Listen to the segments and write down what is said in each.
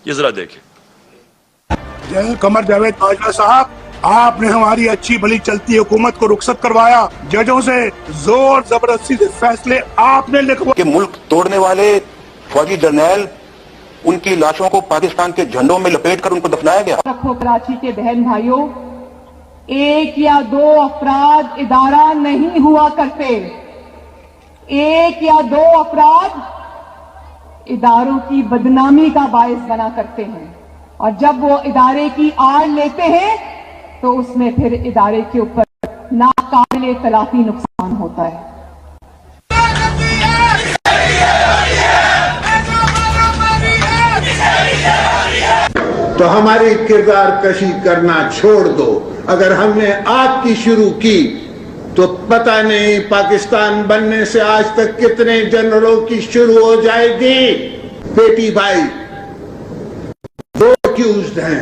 یہ ذرا دیکھیں. جنرل قمر جاوید باجوہ صاحب، آپ نے ہماری اچھی بھلی چلتی حکومت کو رخصت کروایا. ججوں سے زور زبردستی سے فیصلے آپ نے لکھوا کہ ملک توڑنے والے فوجی جرنیل ان کی لاشوں کو پاکستان کے جھنڈوں میں لپیٹ کر ان کو دفنایا گیا. رکھو کراچی کے بہن بھائیوں، ایک یا دو افراد ادارہ نہیں ہوا کرتے. ایک یا دو افراد اداروں کی بدنامی کا باعث بنا کرتے ہیں، اور جب وہ ادارے کی آڑ لیتے ہیں تو اس میں پھر ادارے کے اوپر ناقابل تلافی نقصان ہوتا ہے. تو ہماری کردار کشی کرنا چھوڑ دو. اگر ہم نے آپ کی شروع کی تو پتہ نہیں پاکستان بننے سے آج تک کتنے جنرلوں کی شروع ہو جائے گی. بیٹی بھائی دو ایکیوزڈ ہیں،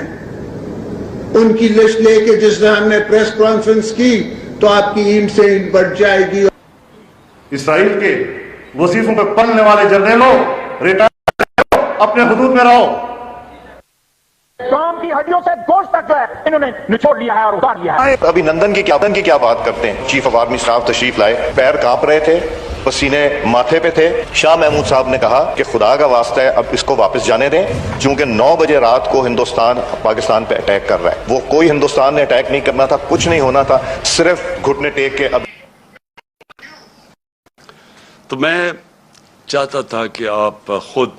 ان کی لسٹ لے کے جس نے ہم نے پریس کانفرنس کی تو آپ کی اینٹ سے اینٹ بڑھ جائے گی. اسرائیل کے وظیفوں پہ پلنے والے جرنیلوں، ریٹائر اپنے حدود میں رہو. کام کی ہڈیوں سے گوشت تک جو ہے انہوں نے نچوڑ لیا ہے اور اتار لیا ہے. ابھی نندن کی کیا بات کرتے ہیں. چیف آف آرمی اسٹاف تشریف لائے، پیر کانپ رہے تھے، پسینے ماتھے پہ تھے. شاہ محمود صاحب نے کہا کہ خدا کا واسطہ ہے اب اس کو واپس جانے دیں، چونکہ 9 بجے رات کو ہندوستان پاکستان پہ اٹیک کر رہا ہے. وہ کوئی ہندوستان نے اٹیک نہیں کرنا تھا، کچھ نہیں ہونا تھا، صرف گھٹنے ٹیک کے. اب تو میں چاہتا تھا کہ آپ خود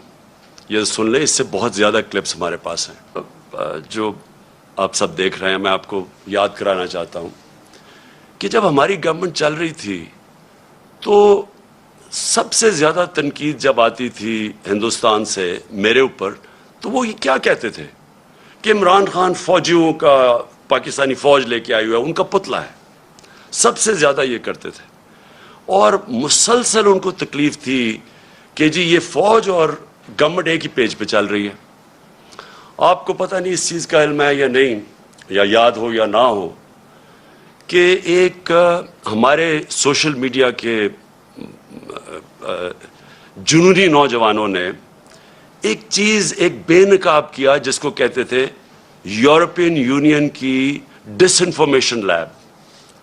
یہ سن لیں. اس سے بہت زیادہ کلپس ہمارے پاس ہیں جو آپ سب دیکھ رہے ہیں. میں آپ کو یاد کرانا چاہتا ہوں کہ جب ہماری گورنمنٹ چل رہی تھی تو سب سے زیادہ تنقید جب آتی تھی ہندوستان سے میرے اوپر تو وہ یہ کیا کہتے تھے کہ عمران خان فوجیوں کا پاکستانی فوج لے کے آئی ہوا ہے، ان کا پتلا ہے. سب سے زیادہ یہ کرتے تھے، اور مسلسل ان کو تکلیف تھی کہ جی یہ فوج اور گورنمنٹ ایک ہی پیج پہ چل رہی ہے. آپ کو پتہ نہیں اس چیز کا علم ہے یا نہیں، یا یاد ہو یا نہ ہو، کہ ایک ہمارے سوشل میڈیا کے جنونی نوجوانوں نے ایک چیز ایک بے نقاب کیا جس کو کہتے تھے یورپین یونین کی ڈس انفارمیشن لیب.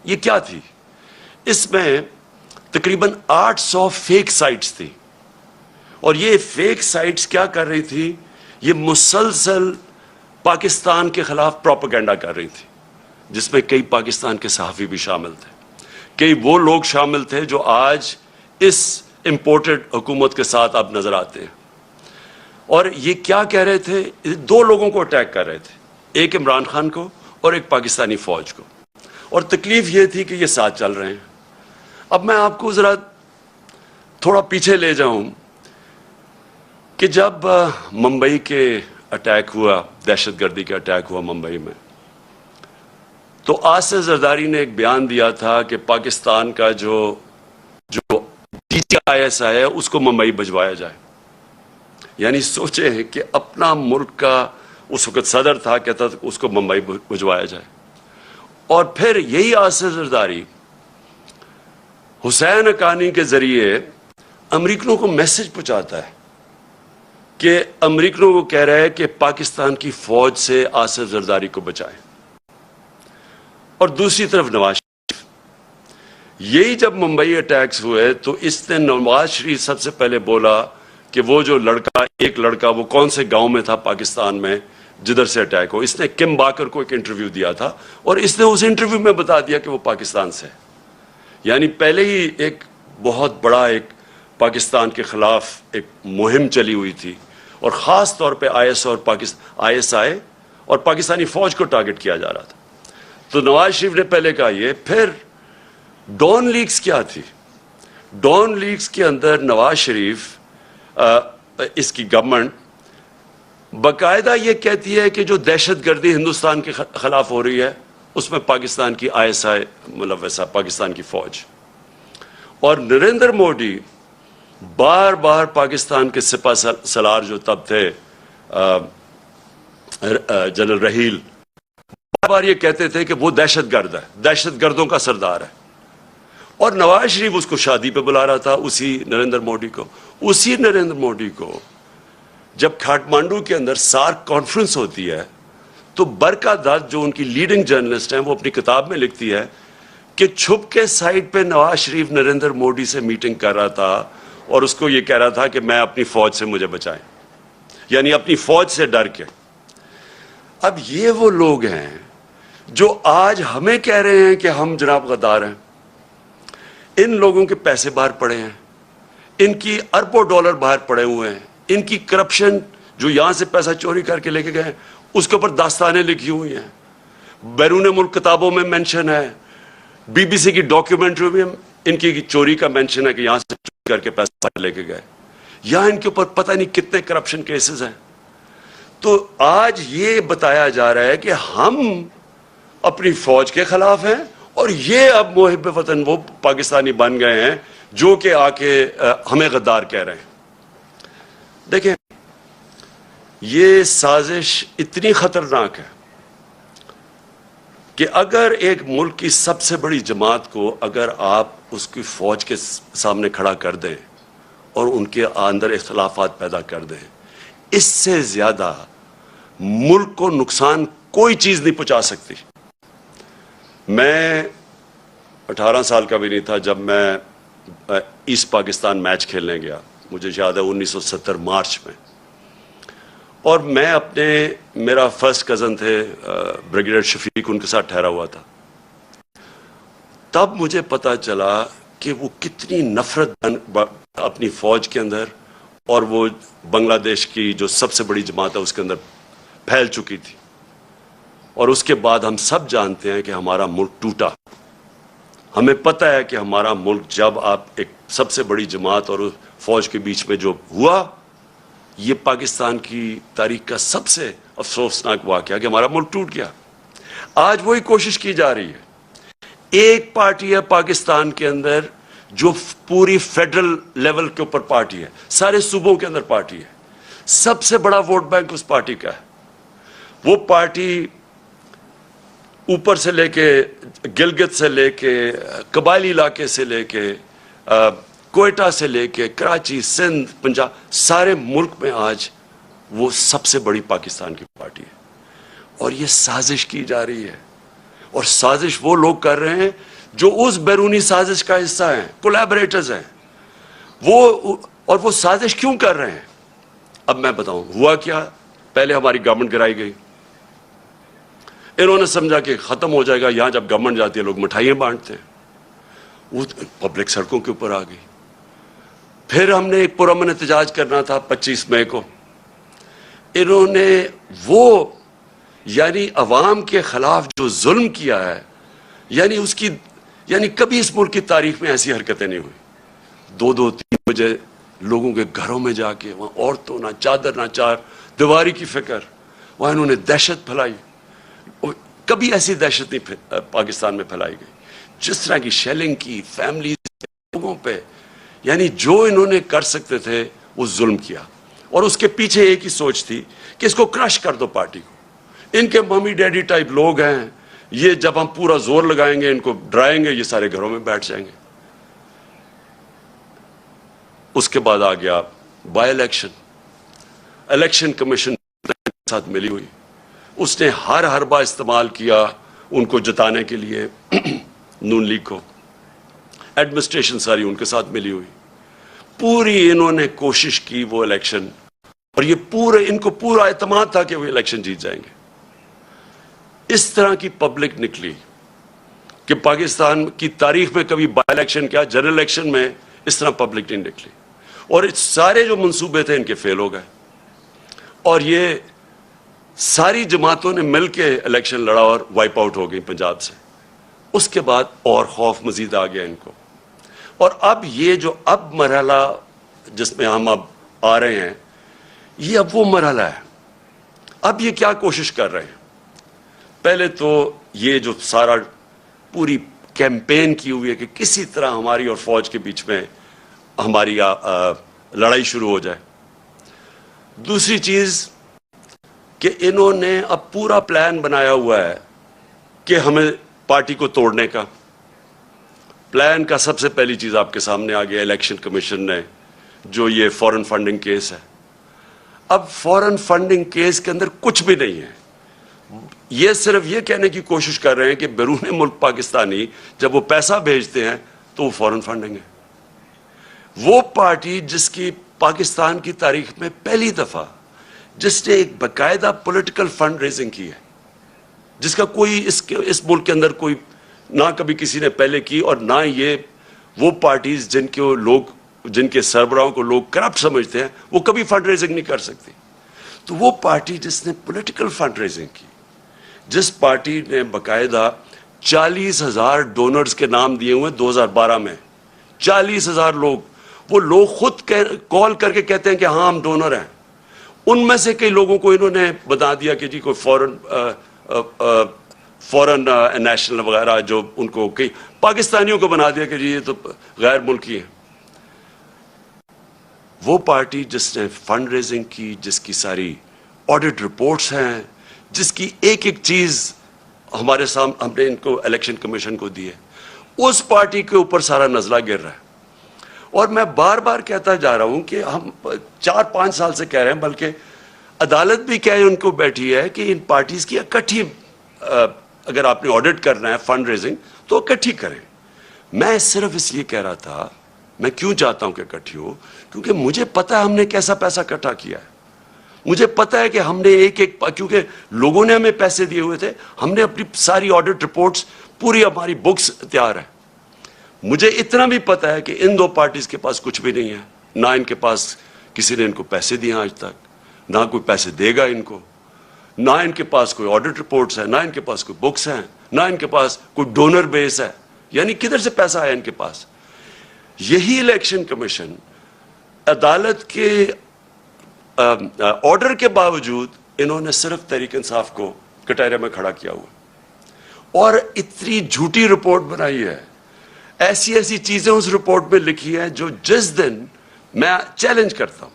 یہ کیا تھی؟ اس میں تقریباً 800 فیک سائٹس تھی، اور یہ فیک سائٹس کیا کر رہی تھی؟ یہ مسلسل پاکستان کے خلاف پروپیگنڈا کر رہی تھی، جس میں کئی پاکستان کے صحافی بھی شامل تھے. کئی وہ لوگ شامل تھے جو آج اس امپورٹڈ حکومت کے ساتھ اب نظر آتے ہیں. اور یہ کیا کہہ رہے تھے؟ 2 لوگوں کو اٹیک کر رہے تھے، ایک عمران خان کو اور ایک پاکستانی فوج کو، اور تکلیف یہ تھی کہ یہ ساتھ چل رہے ہیں. اب میں آپ کو ذرا تھوڑا پیچھے لے جاؤں کہ جب ممبئی کے اٹیک ہوا، دہشت گردی کا اٹیک ہوا ممبئی میں، تو آصف زرداری نے ایک بیان دیا تھا کہ پاکستان کا جو DCIS ہے اس کو ممبئی بھجوایا جائے. یعنی سوچیں کہ اپنا ملک کا اس وقت صدر تھا، کہتا تھا اس کو ممبئی بھجوایا جائے. اور پھر یہی آصف زرداری حسین حقانی کے ذریعے امریکنوں کو میسج پہنچاتا ہے کہ امریکنوں کو کہہ رہا ہے کہ پاکستان کی فوج سے آصف زرداری کو بچائیں. اور دوسری طرف نواز شریف، یہی جب ممبئی اٹیکس ہوئے تو اس نے نواز شریف سب سے پہلے بولا کہ وہ جو ایک لڑکا وہ کون سے گاؤں میں تھا پاکستان میں جدھر سے اٹیک ہو. اس نے کم باکر کو ایک انٹرویو دیا تھا، اور اس نے اس انٹرویو میں بتا دیا کہ وہ پاکستان سے ہے. یعنی پہلے ہی ایک بہت بڑا ایک پاکستان کے خلاف ایک مہم چلی ہوئی تھی، اور خاص طور پہ ISI اور پاکستانی فوج کو ٹارگٹ کیا جا رہا تھا. تو نواز شریف نے پہلے کہا یہ. پھر ڈون لیکس کیا تھی؟ ڈون لیکس کے اندر نواز شریف اس کی گورنمنٹ باقاعدہ یہ کہتی ہے کہ جو دہشت گردی ہندوستان کے خلاف ہو رہی ہے اس میں پاکستان کی ISI ملوث ہے، پاکستان کی فوج. اور نریندر مودی بار بار پاکستان کے سپہ سالار جو تب تھے جنرل رحیل، بار بار یہ کہتے تھے کہ وہ دہشت گرد ہے، دہشت گردوں کا سردار ہے. اور نواز شریف اس کو شادی پہ بلا رہا تھا، اسی نریندر مودی کو جب کھاٹمانڈو کے اندر سارک کانفرنس ہوتی ہے تو برکا دت جو ان کی لیڈنگ جرنلسٹ ہیں وہ اپنی کتاب میں لکھتی ہے کہ چھپ کے سائٹ پہ نواز شریف نریندر مودی سے میٹنگ کر رہا تھا اور اس کو یہ کہہ رہا تھا کہ میں اپنی فوج سے مجھے بچائیں، یعنی اپنی فوج سے ڈر کے. اب یہ وہ لوگ ہیں جو آج ہمیں کہہ رہے ہیں کہ ہم جناب غدار ہیں. ان لوگوں کے پیسے باہر پڑے ہیں، ان کی اربوں ڈالر باہر پڑے ہوئے ہیں، ان کی کرپشن جو یہاں سے پیسہ چوری کر کے لے کے گئے اس کے اوپر داستانیں لکھی ہوئی ہیں، بیرون ملک کتابوں میں مینشن ہے، بی بی سی کی ڈاکیومنٹری میں ان کی چوری کا مینشن ہے کہ یہاں سے چوری کر کے پیسہ لے کے گئے. یہاں ان کے اوپر پتہ نہیں کتنے کرپشن کیسز ہیں. تو آج یہ بتایا جا رہا ہے کہ ہم اپنی فوج کے خلاف ہیں اور یہ اب محب وطن وہ پاکستانی بن گئے ہیں جو کہ آ کے ہمیں غدار کہہ رہے ہیں. دیکھیں یہ سازش اتنی خطرناک ہے کہ اگر ایک ملک کی سب سے بڑی جماعت کو اگر آپ اس کی فوج کے سامنے کھڑا کر دیں اور ان کے اندر اختلافات پیدا کر دیں، اس سے زیادہ ملک کو نقصان کوئی چیز نہیں پہنچا سکتی. میں 18 سال کا بھی نہیں تھا جب میں ایسٹ پاکستان میچ کھیلنے گیا، مجھے یاد ہے 1970 مارچ میں، اور میں میرا فرسٹ کزن تھے بریگیڈیئر شفیق، ان کے ساتھ ٹھہرا ہوا تھا. تب مجھے پتا چلا کہ وہ کتنی نفرت اپنی فوج کے اندر اور وہ بنگلہ دیش کی جو سب سے بڑی جماعت ہے اس کے اندر پھیل چکی تھی. اور اس کے بعد ہم سب جانتے ہیں کہ ہمارا ملک ٹوٹا. ہمیں پتہ ہے کہ ہمارا ملک جب آپ ایک سب سے بڑی جماعت اور فوج کے بیچ میں جو ہوا، یہ پاکستان کی تاریخ کا سب سے افسوسناک واقعہ کہ ہمارا ملک ٹوٹ گیا. آج وہی کوشش کی جا رہی ہے. ایک پارٹی ہے پاکستان کے اندر جو پوری فیڈرل لیول کے اوپر پارٹی ہے، سارے صوبوں کے اندر پارٹی ہے، سب سے بڑا ووٹ بینک اس پارٹی کا ہے. وہ پارٹی اوپر سے لے کے گلگت سے لے کے قبائلی علاقے سے لے کے کوئٹہ سے لے کے کراچی، سندھ، پنجاب، سارے ملک میں آج وہ سب سے بڑی پاکستان کی پارٹی ہے. اور یہ سازش کی جا رہی ہے، اور سازش وہ لوگ کر رہے ہیں جو اس بیرونی سازش کا حصہ ہیں، کولیبریٹرز ہیں. اور وہ سازش کیوں کر رہے ہیں؟ اب میں بتاؤں ہوا کیا. پہلے ہماری گورنمنٹ گرائی گئی، انہوں نے سمجھا کہ ختم ہو جائے گا. یہاں جب گورنمنٹ جاتی ہے لوگ مٹھائیاں بانٹتے ہیں، وہ پبلک سڑکوں کے اوپر آ گئی. پھر ہم نے ایک پرامن احتجاج کرنا تھا 25 مئی کو. انہوں نے وہ یعنی عوام کے خلاف جو ظلم کیا ہے، یعنی کبھی اس ملک کی تاریخ میں ایسی حرکتیں نہیں ہوئی. 2-3 بجے لوگوں کے گھروں میں جا کے وہاں عورتوں نہ چادر نہ چار دیواری کی فکر، وہاں انہوں نے دہشت پھیلائی. کبھی ایسی دہشت نہیں پاکستان میں پھیلائی گئی. جس طرح کی شیلنگ کی فیملی لوگوں پہ، یعنی جو انہوں نے کر سکتے تھے وہ ظلم کیا. اور اس کے پیچھے ایک ہی سوچ تھی کہ اس کو کرش کر دو پارٹی کو. ان کے ممی ڈیڈی ٹائپ لوگ ہیں، یہ جب ہم پورا زور لگائیں گے ان کو ڈرائیں گے، یہ سارے گھروں میں بیٹھ جائیں گے. اس کے بعد آ گیا بائی الیکشن کمیشن کے ساتھ ملی ہوئی. اس نے ہر حربہ استعمال کیا ان کو جتانے کے لیے نون لیگ کو. ایڈمنسٹریشن ساری ان کے ساتھ ملی ہوئی. پوری انہوں نے کوشش کی وہ الیکشن، اور یہ ان کو پورا اعتماد تھا کہ وہ الیکشن جیت جائیں گے. اس طرح کی پبلک نکلی کہ پاکستان کی تاریخ میں کبھی بائی الیکشن کیا، جنرل الیکشن میں اس طرح پبلک نہیں نکلی. اور سارے جو منصوبے تھے ان کے فیل ہو گئے. اور یہ ساری جماعتوں نے مل کے الیکشن لڑا اور وائپ آؤٹ ہو گئی پنجاب سے. اس کے بعد اور خوف مزید آ گیا ان کو. اور اب یہ جو اب مرحلہ جس میں ہم اب آ رہے ہیں، یہ اب وہ مرحلہ ہے. اب یہ کیا کوشش کر رہے ہیں؟ پہلے تو یہ جو سارا پوری کیمپین کی ہوئی ہے کہ کسی طرح ہماری اور فوج کے بیچ میں ہماری لڑائی شروع ہو جائے. دوسری چیز کہ انہوں نے اب پورا پلان بنایا ہوا ہے کہ ہمیں پارٹی کو توڑنے کا. پلان کا سب سے پہلی چیز آپ کے سامنے آ گیا الیکشن کمیشن نے جو یہ فورن فنڈنگ کیس ہے. اب فورن فنڈنگ کیس کے اندر کچھ بھی نہیں ہے. یہ صرف یہ کہنے کی کوشش کر رہے ہیں کہ بیرون ملک پاکستانی جب وہ پیسہ بھیجتے ہیں تو وہ فورن فنڈنگ ہے. وہ پارٹی جس کی پاکستان کی تاریخ میں پہلی دفعہ جس نے ایک باقاعدہ پولیٹیکل فنڈ ریزنگ کی ہے, جس کا کوئی اس ملک کے اندر کوئی نہ کبھی کسی نے پہلے کی, اور نہ یہ وہ پارٹیز جن کے سربراہوں کو لوگ کرپٹ سمجھتے ہیں وہ کبھی فنڈ ریزنگ نہیں کر سکتی. تو وہ پارٹی جس نے پولیٹیکل فنڈ ریزنگ کی, جس پارٹی نے باقاعدہ 40,000 ڈونرز کے نام دیے ہوئے 2012 میں, 40,000 لوگ, وہ لوگ خود کال کر کے کہتے ہیں کہ ہاں ہم ڈونر ہیں. ان میں سے کئی لوگوں کو انہوں نے بتا دیا کہ جی کوئی فورن نیشنل وغیرہ, جو ان کو کئی پاکستانیوں کو بنا دیا کہ جی یہ تو غیر ملکی ہیں. وہ پارٹی جس نے فنڈ ریزنگ کی, جس کی ساری آڈٹ رپورٹس ہیں, جس کی ایک ایک چیز ہمارے سامنے ہم نے ان کو الیکشن کمیشن کو دی ہے, اس پارٹی کے اوپر سارا نزلہ گر رہا ہے. اور میں بار بار کہتا جا رہا ہوں کہ ہم 4-5 سال سے کہہ رہے ہیں, بلکہ عدالت بھی کہہ ان کو بیٹھی ہے کہ ان پارٹیز کی اکٹھی, اگر آپ نے آڈٹ کرنا ہے فنڈ ریزنگ تو اکٹھی کریں. میں صرف اس لیے کہہ رہا تھا, میں کیوں چاہتا ہوں کہ اکٹھی ہو, کیونکہ مجھے پتا ہے ہم نے کیسا پیسہ اکٹھا کیا ہے. مجھے پتا ہے کہ ہم نے کیونکہ لوگوں نے ہمیں پیسے دیے ہوئے تھے, ہم نے اپنی ساری آڈٹ رپورٹس, پوری ہماری بکس تیار ہیں. مجھے اتنا بھی پتا ہے کہ ان دو پارٹیز کے پاس کچھ بھی نہیں ہے, نہ ان کے پاس کسی نے ان کو پیسے دیے آج تک, نہ کوئی پیسے دے گا ان کو, نہ ان کے پاس کوئی آڈٹ رپورٹس ہیں, نہ ان کے پاس کوئی بکس ہیں, نہ ان کے پاس کوئی ڈونر بیس ہے. یعنی کدھر سے پیسہ آیا ان کے پاس. یہی الیکشن کمیشن عدالت کے آرڈر کے باوجود انہوں نے صرف تحریک انصاف کو کٹہرے میں کھڑا کیا ہوا, اور اتنی جھوٹی رپورٹ بنائی ہے, ایسی ایسی چیزیں اس رپورٹ میں لکھی ہیں جو جس دن میں چیلنج کرتا ہوں,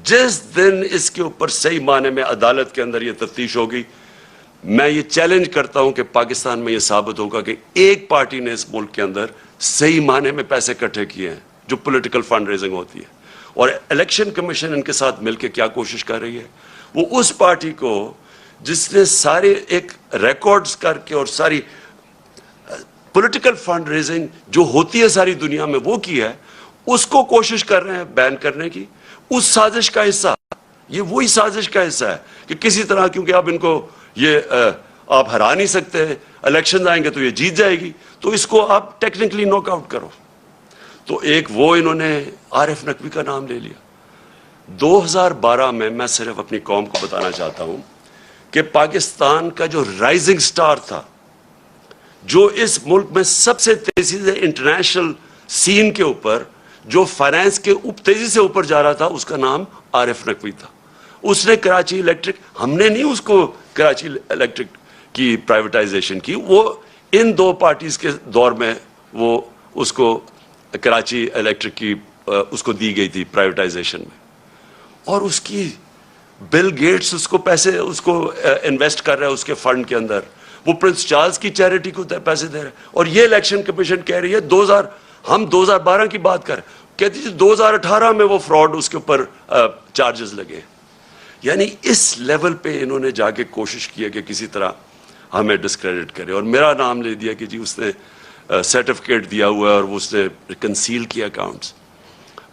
جس دن اس کے اوپر صحیح معنی میں عدالت کے اندر یہ تفتیش ہوگی, میں یہ چیلنج کرتا ہوں کہ پاکستان میں یہ ثابت ہوگا کہ ایک پارٹی نے اس ملک کے اندر صحیح معنی میں پیسے اکٹھے کیے ہیں جو پولیٹیکل فنڈ ریزنگ ہوتی ہے. اور الیکشن کمیشن ان کے ساتھ مل کے کیا کوشش کر رہی ہے, وہ اس پارٹی کو جس نے سارے ایک ریکارڈز کر کے اور ساری پولیٹیکل فنڈ ریزنگ جو ہوتی ہے ساری دنیا میں وہ کی ہے, اس کو کوشش کر رہے ہیں بین کرنے کی. اس سازش کا حصہ, یہ وہی سازش کا حصہ ہے کہ کسی طرح, کیونکہ اب ان کو یہ آپ ہرا نہیں سکتے, الیکشن آئیں گے تو یہ جیت جائے گی, تو اس کو آپ ٹیکنیکلی ناک آؤٹ کرو. تو ایک وہ انہوں نے عارف نقوی کا نام لے لیا. 2012 میں صرف اپنی قوم کو بتانا چاہتا ہوں کہ پاکستان کا جو رائزنگ سٹار تھا, جو اس ملک میں سب سے تیزی سے انٹرنیشنل سین کے اوپر, جو فائنانس کے تیزی سے اوپر جا رہا تھا, اس کا نام عارف نقوی تھا. اس نے کراچی الیکٹرک, ہم نے نہیں اس کو کراچی الیکٹرک کی پرائیویٹائزیشن کی, وہ ان دو پارٹیز کے دور میں وہ اس کو کراچی الیکٹرک کی اس کو دی گئی تھی پرائیویٹائزیشن میں. اور اس کی بل گیٹس اس کو پیسے اس کو انویسٹ کر رہا ہے اس کے فنڈ کے اندر, وہ پرنس چارلز کی چیریٹی کو پیسے دے رہے ہیں. اور یہ الیکشن کمیشن کہہ رہی ہے ہم 2012 کی بات کریں, کہتی تھی 2018 میں وہ فراڈ اس کے اوپر چارجز لگے. یعنی اس لیول پہ انہوں نے جا کے کوشش کی ہے کہ کسی طرح ہمیں ڈسکریڈٹ کرے, اور میرا نام لے دیا کہ جی اس نے سرٹیفکیٹ دیا ہوا ہے اور وہ اس نے کنسیل کیا اکاؤنٹس.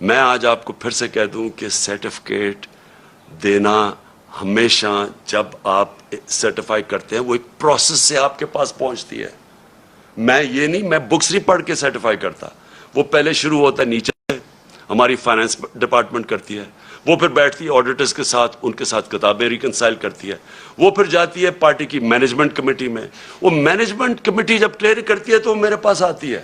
میں آج آپ کو پھر سے کہہ دوں کہ سرٹیفکیٹ دینا ہمیشہ, جب آپ سرٹیفائی کرتے ہیں, وہ ایک پروسیس سے آپ کے پاس پہنچتی ہے. میں بکس نہیں پڑھ کے سرٹیفائی کرتا, وہ پہلے شروع ہوتا ہے نیچے, ہماری فائنانس ڈپارٹمنٹ کرتی ہے, وہ پھر بیٹھتی ہے آڈیٹرز کے ساتھ, ان کے ساتھ کتابیں ریکنسائل کرتی ہے, وہ پھر جاتی ہے پارٹی کی مینجمنٹ کمیٹی میں, وہ مینجمنٹ کمیٹی جب کلیئر کرتی ہے تو وہ میرے پاس آتی ہے,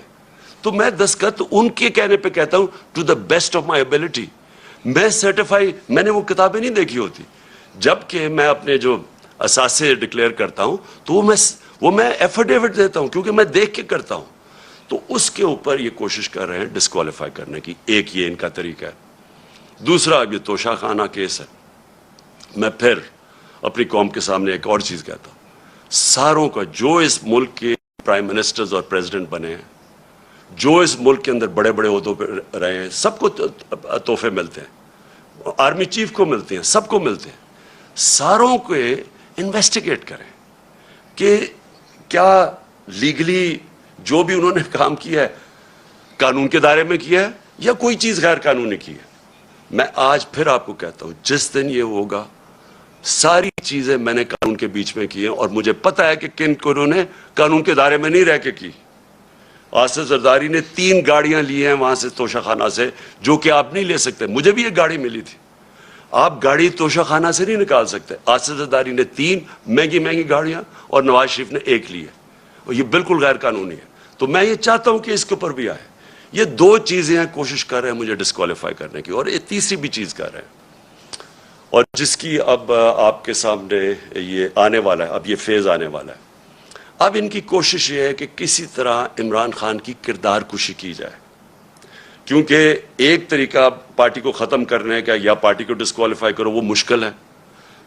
تو میں دستخط ان کے کہنے پہ کہتا ہوں to the best of my ability. میں سرٹیفائی, میں نے وہ کتابیں نہیں دیکھی ہوتی, جبکہ میں اپنے جو اثاثے ڈکلیئر کرتا ہوں تو وہ میں ایفیڈیوٹ دیتا ہوں, کیونکہ میں دیکھ کے کرتا ہوں. تو اس کے اوپر یہ کوشش کر رہے ہیں ڈسکوالیفائی کرنے کی. ایک یہ ان کا طریقہ ہے. دوسرا اب یہ توشہ خانہ کیس ہے. میں پھر اپنی قوم کے سامنے ایک اور چیز کہتا ہوں, ساروں کا جو اس ملک کے پرائم منسٹرز اور پریزیڈنٹ بنے ہیں, جو اس ملک کے اندر بڑے بڑے عہدوں پہ رہے ہیں, سب کو تحفے ملتے ہیں. آرمی چیف کو ملتے ہیں, سب کو ملتے ہیں, ساروں کو انویسٹیگیٹ کریں کہ کیا لیگلی جو بھی انہوں نے کام کیا ہے قانون کے دائرے میں کیا ہے یا کوئی چیز غیر قانونی کی ہے. میں آج پھر آپ کو کہتا ہوں, جس دن یہ ہوگا ساری چیزیں میں نے قانون کے بیچ میں کی ہیں, اور مجھے پتا ہے کہ کن کو انہوں نے قانون کے دائرے میں نہیں رہ کے کی. آصف زرداری نے 3 گاڑیاں لی ہیں وہاں سے توشہ خانہ سے, جو کہ آپ نہیں لے سکتے. مجھے بھی ایک گاڑی ملی تھی, آپ گاڑی توشہ خانہ سے نہیں نکال سکتے. آصف زرداری نے 3 مہنگی گاڑیاں اور نواز شریف نے 1 لی ہے, اور یہ بالکل غیر قانونی ہے. تو میں یہ چاہتا ہوں کہ اس کے اوپر بھی آئے. یہ 2 چیزیں ہیں کوشش کر رہے ہیں مجھے ڈسکوالیفائی کرنے کی, اور یہ تیسری بھی چیز کر رہے ہیں, اور جس کی اب آپ کے سامنے یہ آنے والا ہے, اب یہ فیز آنے والا ہے. اب ان کی کوشش یہ ہے کہ کسی طرح عمران خان کی کردار کشی کی جائے, کیونکہ ایک طریقہ پارٹی کو ختم کرنے کا یا پارٹی کو ڈسکوالیفائی کرو وہ مشکل ہے,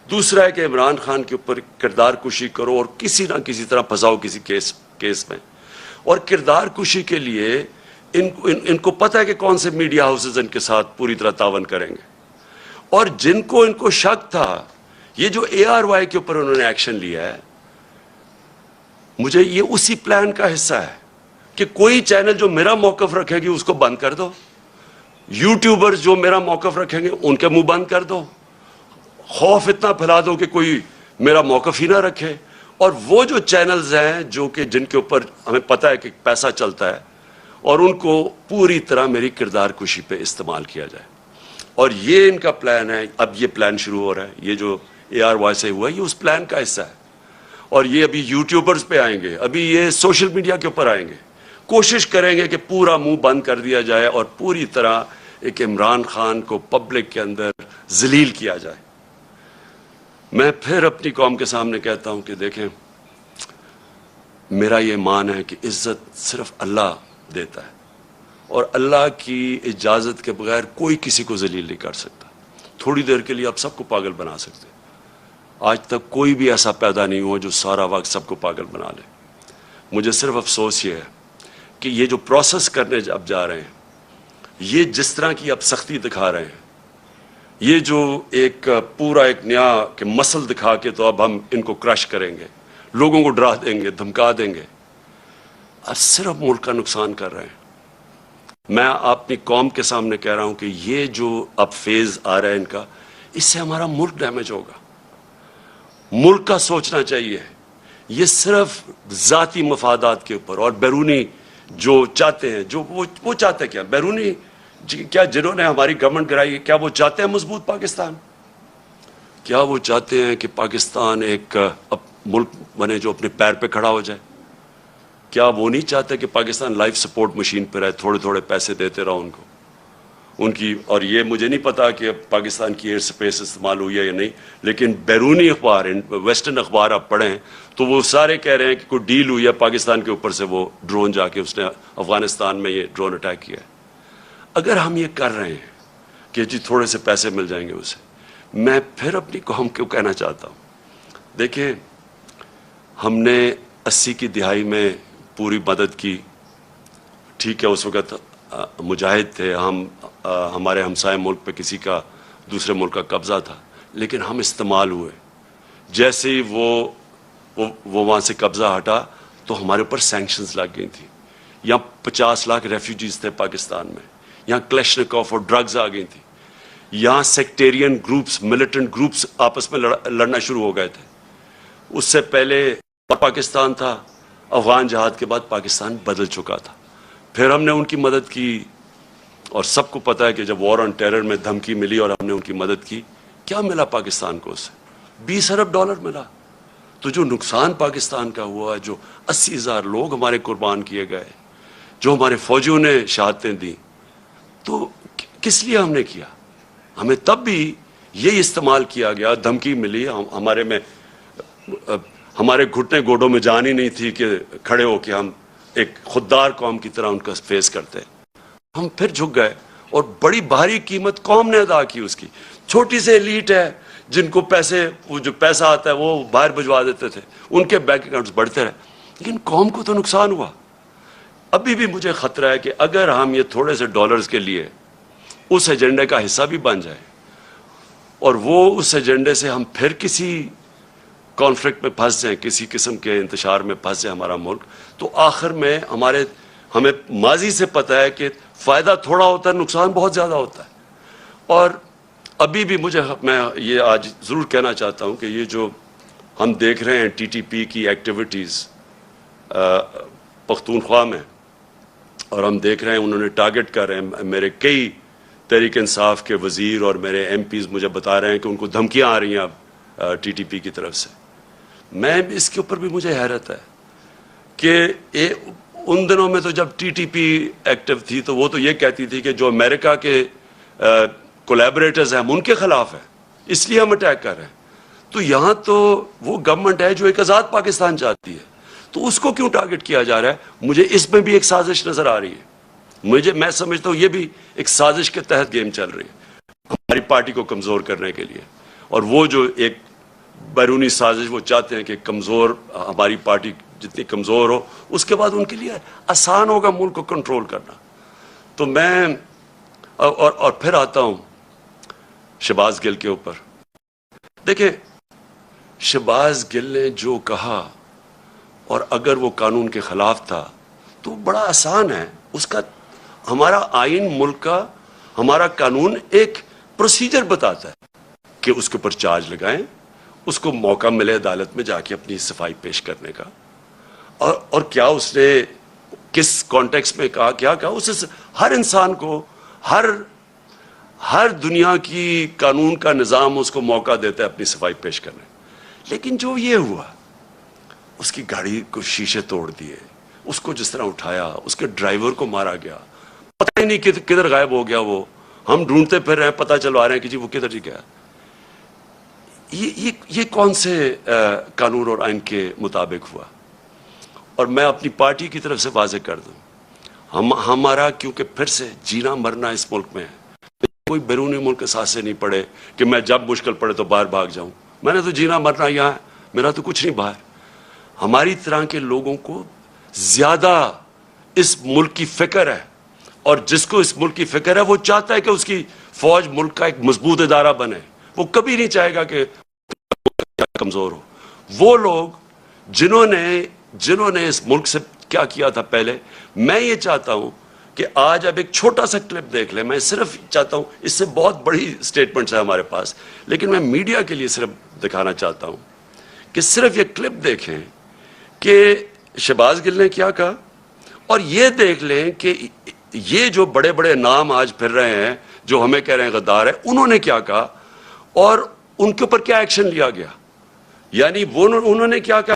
دوسرا ہے کہ عمران خان کے اوپر کردار کشی کرو اور کسی نہ کسی طرح پھنساؤ کسی کیس میں. اور کردار کشی کے لیے ان کو پتہ ہے کہ کون سے میڈیا ہاؤسز ان کے ساتھ پوری طرح تعاون کریں گے, اور جن کو شک تھا, یہ جو ARY کے اوپر انہوں نے ایکشن لیا ہے, مجھے یہ اسی پلان کا حصہ ہے کہ کوئی چینل جو میرا موقف رکھے گی اس کو بند کر دو, یوٹیوبرز جو میرا موقف رکھیں گے ان کے منہ بند کر دو, خوف اتنا پھیلا دو کہ کوئی میرا موقف ہی نہ رکھے, اور وہ جو چینلز ہیں جو کہ جن کے اوپر ہمیں پتہ ہے کہ پیسہ چلتا ہے, اور ان کو پوری طرح میری کردار کشی پہ استعمال کیا جائے. اور یہ ان کا پلان ہے. اب یہ پلان شروع ہو رہا ہے, یہ جو ARY سے ہوا ہے یہ اس پلان کا حصہ ہے, اور یہ ابھی یوٹیوبرز پہ آئیں گے, ابھی یہ سوشل میڈیا کے اوپر آئیں گے, کوشش کریں گے کہ پورا منہ بند کر دیا جائے اور پوری طرح ایک عمران خان کو پبلک کے اندر ذلیل کیا جائے. میں پھر اپنی قوم کے سامنے کہتا ہوں کہ دیکھیں, میرا یہ مان ہے کہ عزت صرف اللہ دیتا ہے, اور اللہ کی اجازت کے بغیر کوئی کسی کو ذلیل نہیں کر سکتا. تھوڑی دیر کے لیے آپ سب کو پاگل بنا سکتے ہیں, آج تک کوئی بھی ایسا پیدا نہیں ہوا جو سارا وقت سب کو پاگل بنا لے. مجھے صرف افسوس یہ ہے کہ یہ جو پروسیس کرنے اب جا رہے ہیں, یہ جس طرح کی اب سختی دکھا رہے ہیں, یہ جو ایک پورا ایک نیا کہ مسل دکھا کے تو اب ہم ان کو کرش کریں گے, لوگوں کو ڈرا دیں گے, دھمکا دیں گے, اب صرف ملک کا نقصان کر رہے ہیں. میں اپنی قوم کے سامنے کہہ رہا ہوں کہ یہ جو اب فیز آ رہا ہے ان کا, اس سے ہمارا ملک ڈیمیج ہوگا. ملک کا سوچنا چاہیے. یہ صرف ذاتی مفادات کے اوپر اور بیرونی جو چاہتے ہیں, جو وہ چاہتے ہیں کیا بیرونی کیا جنہوں نے ہماری گورنمنٹ گرائی, کیا وہ چاہتے ہیں مضبوط پاکستان؟ کیا وہ چاہتے ہیں کہ پاکستان ایک ملک بنے جو اپنے پیر پہ کھڑا ہو جائے؟ کیا وہ نہیں چاہتے کہ پاکستان لائف سپورٹ مشین پہ رہے, تھوڑے تھوڑے پیسے دیتے رہو ان کو, ان کی. اور یہ مجھے نہیں پتا کہ پاکستان کی ایئر سپیس استعمال ہوئی ہے یا نہیں, لیکن بیرونی اخبار, ویسٹرن اخبار آپ پڑھیں تو وہ سارے کہہ رہے ہیں کہ کوئی ڈیل ہوئی ہے پاکستان کے اوپر سے, وہ ڈرون جا کے اس نے افغانستان میں یہ ڈرون اٹیک کیا ہے. اگر ہم یہ کر رہے ہیں کہ جی تھوڑے سے پیسے مل جائیں گے اسے, میں پھر اپنی قوم کو کہنا چاہتا ہوں, دیکھیں ہم نے 80 کی دہائی میں پوری مدد کی, ٹھیک ہے اس وقت مجاہد تھے ہم, ہمارے ہمسائے ملک پہ کسی کا دوسرے ملک کا قبضہ تھا, لیکن ہم استعمال ہوئے. جیسے ہی وہ وہاں سے قبضہ ہٹا تو ہمارے اوپر سینکشنز لگ گئی تھیں. یہاں 50 لاکھ ریفیوجیز تھے پاکستان میں, یہاں کلیشنکوف اور ڈرگز آ گئی تھیں, یہاں سیکٹیرین گروپس, ملیٹنٹ گروپس آپس میں لڑنا شروع ہو گئے تھے. اس سے پہلے پاکستان تھا, افغان جہاد کے بعد پاکستان بدل چکا تھا. پھر ہم نے ان کی مدد کی, اور سب کو پتا ہے کہ جب وار آن ٹیرر میں دھمکی ملی اور ہم نے ان کی مدد کی, کیا ملا پاکستان کو؟ اس سے $20 ارب ملا. تو جو نقصان پاکستان کا ہوا, جو 80,000 لوگ ہمارے قربان کیے گئے, جو ہمارے فوجیوں نے شہادتیں دیں, تو کس لیے ہم نے کیا؟ ہمیں تب بھی یہی استعمال کیا گیا, دھمکی ملی, ہمارے گھٹنے گوڈوں میں جان ہی نہیں تھی کہ کھڑے ہو کے ہم ایک خوددار قوم کی طرح ان کا فیس کرتے. ہم پھر جھک گئے, اور بڑی بھاری قیمت قوم نے ادا کی اس کی. چھوٹی سے ایلیٹ ہے جن کو وہ جو پیسہ آتا ہے وہ باہر بھجوا دیتے تھے, ان کے بینک اکاؤنٹس بڑھتے رہے, لیکن قوم کو تو نقصان ہوا. ابھی بھی مجھے خطرہ ہے کہ اگر ہم یہ تھوڑے سے ڈالرز کے لیے اس ایجنڈے کا حصہ بھی بن جائے اور وہ اس ایجنڈے سے ہم پھر کسی کانفلکٹ میں پھنس جائیں, کسی قسم کے انتشار میں پھنس جائے ہمارا ملک, تو آخر میں ہمیں ماضی سے پتہ ہے کہ فائدہ تھوڑا ہوتا ہے, نقصان بہت زیادہ ہوتا ہے. اور ابھی بھی میں یہ آج ضرور کہنا چاہتا ہوں کہ یہ جو ہم دیکھ رہے ہیں ٹی ٹی پی کی ایکٹیویٹیز پختونخوا میں, اور ہم دیکھ رہے ہیں انہوں نے ٹارگٹ کر رہے ہیں, میرے کئی تحریک انصاف کے وزیر اور میرے ایم پیز مجھے بتا رہے ہیں کہ ان کو دھمکیاں آ رہی ہیں اب ٹی ٹی پی کی طرف سے. میں اس کے اوپر بھی مجھے حیرت ہے کہ ان دنوں میں تو جب ٹی ٹی پی ایکٹیو تھی تو وہ تو یہ کہتی تھی کہ جو امریکہ کے کولیبریٹرز ہیں ہم ان کے خلاف ہیں, اس لیے ہم اٹیک کر رہے ہیں. تو یہاں تو وہ گورنمنٹ ہے جو ایک آزاد پاکستان چاہتی ہے, تو اس کو کیوں ٹارگٹ کیا جا رہا ہے؟ مجھے اس میں بھی ایک سازش نظر آ رہی ہے. میں سمجھتا ہوں یہ بھی ایک سازش کے تحت گیم چل رہی ہے ہماری پارٹی کو کمزور کرنے کے لیے. اور وہ جو ایک بیرونی سازش وہ چاہتے ہیں کہ کمزور ہماری پارٹی جتنی کمزور ہو, اس کے بعد ان کے لیے آسان ہوگا ملک کو کنٹرول کرنا. تو میں اور پھر آتا ہوں شہباز گل کے اوپر. دیکھیں, شہباز گل نے جو کہا اور اگر وہ قانون کے خلاف تھا تو بڑا آسان ہے. اس کا ہمارا آئین ملک کا, ہمارا قانون ایک پروسیجر بتاتا ہے کہ اس کے اوپر چارج لگائیں, اس کو موقع ملے عدالت میں جا کے اپنی صفائی پیش کرنے کا. اور کیا اس نے کس کانٹیکس میں کہا, کیا کہا, اسے ہر انسان کو ہر دنیا کی قانون کا نظام اس کو موقع دیتا ہے اپنی صفائی پیش کرنے. لیکن جو یہ ہوا, اس کی گاڑی کو شیشے توڑ دیے, اس کو جس طرح اٹھایا, اس کے ڈرائیور کو مارا گیا, پتہ ہی نہیں کدھر غائب ہو گیا وہ, ہم ڈھونڈتے پھر رہے ہیں, پتہ چلوا رہے ہیں کہ جی وہ کدھر جی گیا. یہ کون سے قانون اور آئین کے مطابق ہوا؟ اور میں اپنی پارٹی کی طرف سے واضح کر دوں, ہمارا کیونکہ پھر سے جینا مرنا اس ملک میں ہے, کوئی بیرونی ملک کے ساتھ سے نہیں پڑے کہ میں جب مشکل پڑے تو باہر بھاگ جاؤں. میں نے تو جینا مرنا یہاں ہے, میرا تو کچھ نہیں باہر. ہماری طرح کے لوگوں کو زیادہ اس ملک کی فکر ہے, اور جس کو اس ملک کی فکر ہے وہ چاہتا ہے کہ اس کی فوج ملک کا ایک مضبوط ادارہ بنے. وہ کبھی نہیں چاہے گا کہ کمزور ہو. وہ لوگ جنہوں نے اس ملک سے کیا کیا تھا پہلے, میں یہ چاہتا ہوں کہ آج اب ایک چھوٹا سا کلپ دیکھ لیں. میں صرف چاہتا ہوں, اس سے بہت بڑی سٹیٹمنٹس ہیں ہمارے پاس, لیکن میں میڈیا کے لیے صرف دکھانا چاہتا ہوں کہ صرف یہ کلپ دیکھیں کہ شہباز گل نے کیا کہا, اور یہ دیکھ لیں کہ یہ جو بڑے بڑے نام آج پھر رہے ہیں جو ہمیں کہہ رہے ہیں غدار ہے, انہوں نے کیا کہا اور ان کے اوپر کیا ایکشن لیا گیا. یعنی انہوں نے کیا کیا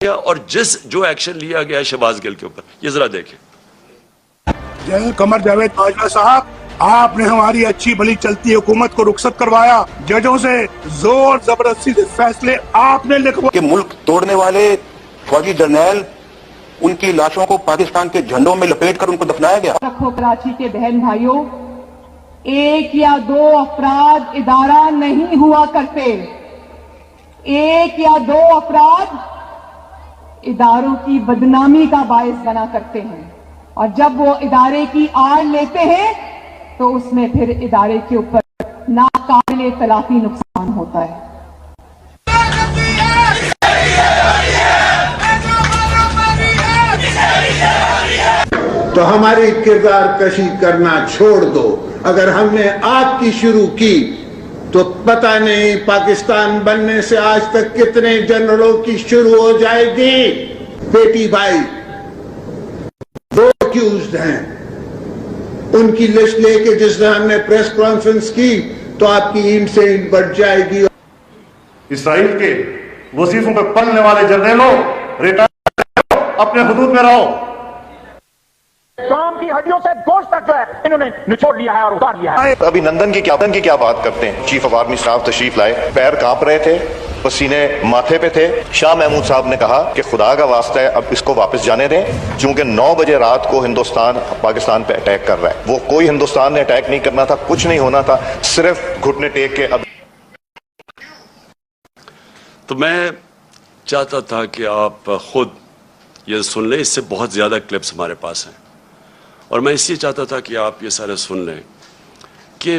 اور جو ایکشن لیا گیا شہباز گل کے اوپر, یہ ذرا دیکھیں. جنرل قمر جاوید باجوہ صاحب, آپ نے ہماری اچھی بھلی چلتی حکومت کو رخصت کروایا, ججوں سے زور زبردستی سے فیصلے آپ نے لکھوا کہ ملک توڑنے والے فوجی جرنیل, ان کی لاشوں کو پاکستان کے جھنڈوں میں لپیٹ کر ان کو دفنایا گیا. رکھو کراچی کے بہن بھائیوں, ایک یا دو افراد ادارہ نہیں ہوا کرتے. ایک یا دو افراد اداروں کی بدنامی کا باعث بنا کرتے ہیں, اور جب وہ ادارے کی آڑ لیتے ہیں تو اس میں پھر ادارے کے اوپر ناقابل تلافی نقصان ہوتا ہے. تو ہماری کردار کشی کرنا چھوڑ دو. اگر ہم نے آپ کی شروع کی تو پتہ نہیں پاکستان بننے سے آج تک کتنے جنرلوں کی شروع ہو جائے گی. بیٹی بھائی دو اکیوزڈ ہیں, ان کی لسٹ لے کے جس دن ہم نے پریس کانفرنس کی تو آپ کی اینٹ سے اینٹ بڑھ جائے گی. اسرائیل کے وظیفوں پہ پلنے والے جرنیلوں, ریٹائر اپنے حدود میں رہو. کام کی ہڈیوں سے گوشت تک جو ہے انہوں نے نچوڑ لیا ہے اور اتار لیا ہے. ابھی نندن کی کیا بات کرتے ہیں. چیف آف آرمی اسٹاف تشریف لائے, پیر کانپ رہے تھے, پسینے ماتھے پہ تھے. شاہ محمود صاحب نے کہا کہ خدا کا واسطہ ہے اب اس کو واپس جانے دیں, چونکہ 9 بجے رات کو ہندوستان پاکستان پہ اٹیک کر رہا ہے. وہ کوئی ہندوستان نے اٹیک نہیں کرنا تھا, کچھ نہیں ہونا تھا, صرف گھٹنے ٹیک کے. اب تو میں چاہتا تھا کہ آپ خود یہ سن لیں, اس سے بہت زیادہ کلپس ہمارے پاس ہیں, اور میں اس لیے چاہتا تھا کہ آپ یہ سارے سن لیں کہ